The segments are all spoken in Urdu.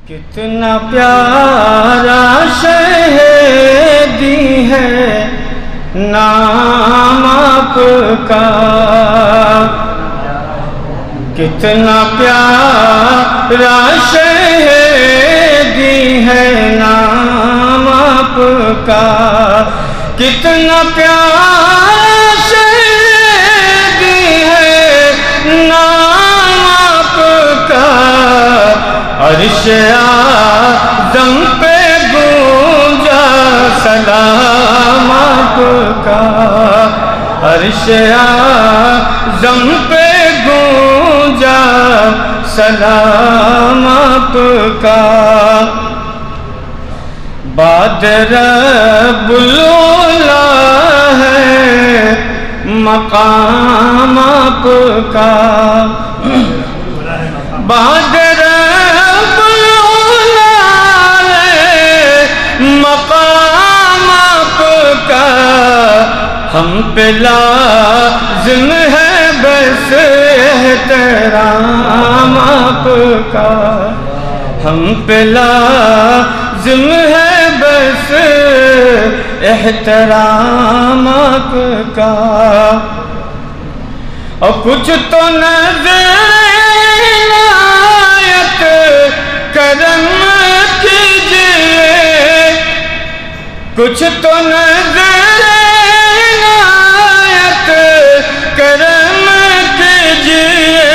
کتنا پیارا شہیدی ہے نام آپ کا، کتنا پیارا شہیدی ہے نام آپ کا، کتنا پیارا شہیدی ہے نام آپ کا، عرش اعظم پہ گونجا سلام آپ کا، عرش اعظم پہ گونجا سلام آپ کا، بعد رب العلا ہے مقام آپ کا، بعد رب العلا ہے مقام آپ کا، ہم پہ لازم ہے بس احترام آپ کا، ہم پہ لازم ہے بس احترام آپ کا، اور کچھ تو نظر عنایت کرم کیجئے، کچھ تو نظر عنایت کرم کیجئے،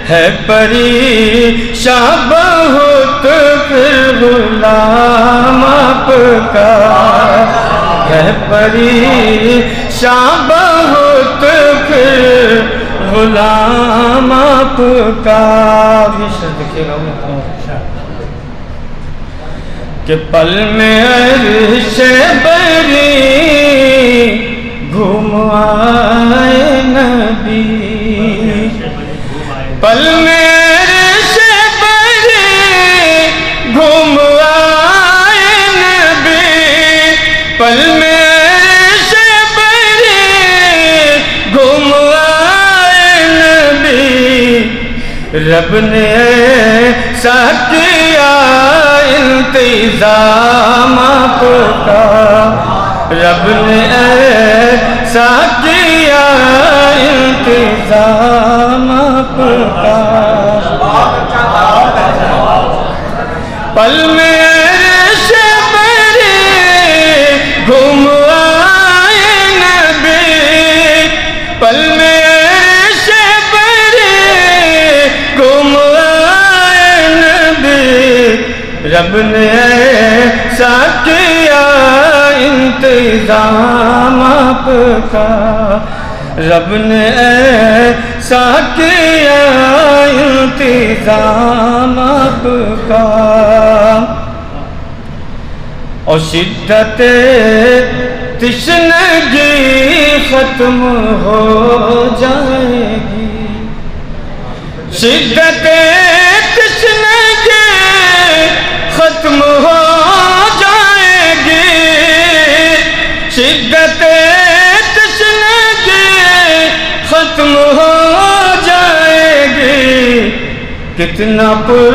ہے پریشاں بہت پھر غلام آپ کا، ہے پریشاں بہت پھر غلام آپ کا، کہ پل میں عرش بری گھوم آئے نبی، پل میں عرش بری گھوم آئے نبی، پل میں عرش بری گھوم آئے نبی، رب نے ایسا کیا انتظام آپ کا، رب نے ایسا کیا انتظام آپ کا، پل میں عرش بری گھوم آئے نبی، پل میں عرش بری گھوم آئے نبی، رب نے ایسا کیا انتظام آپ کا، رب نے ایسا کیا انتظام آپ کا، اور شدت تشنگی ختم ہو جائے گی، شدت تشنگی ختم ہو جائے گی، شدت تشنگی ختم ہو جائے گی، کتنا پر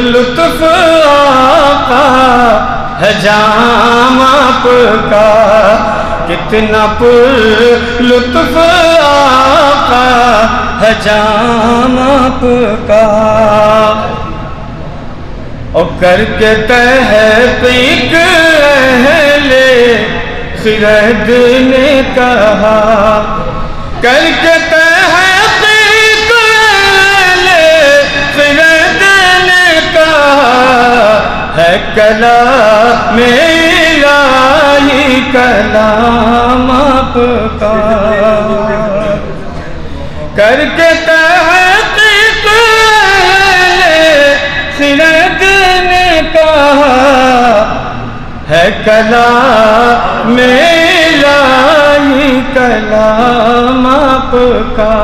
لطف آقا ہے جام آپ کا، کتنا پر لطف آقا ہے جام آپ کا، اور کر کے تحقیق اہل خرد نے کہا، کر کے تحقیق اہل خرد نے کہا، ہے کلام الہی کلام آپ کا، کر کے تحقیق اہل خرد نے کہا، ہے کلام الہی کلام آپ کا،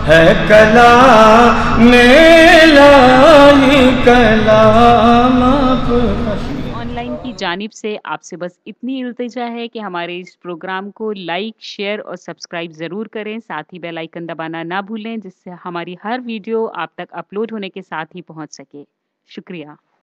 ہے کلام الہی کلام آپ کا۔ آن لائن کی جانب سے آپ سے بس اتنی التجا ہے کہ ہمارے اس پروگرام کو لائک، شیئر اور سبسکرائب ضرور کریں، ساتھ ہی بیل آئیکن دبانا نہ بھولیں، جس سے ہماری ہر ویڈیو آپ تک اپلوڈ ہونے کے ساتھ ہی پہنچ سکے۔ شکریہ۔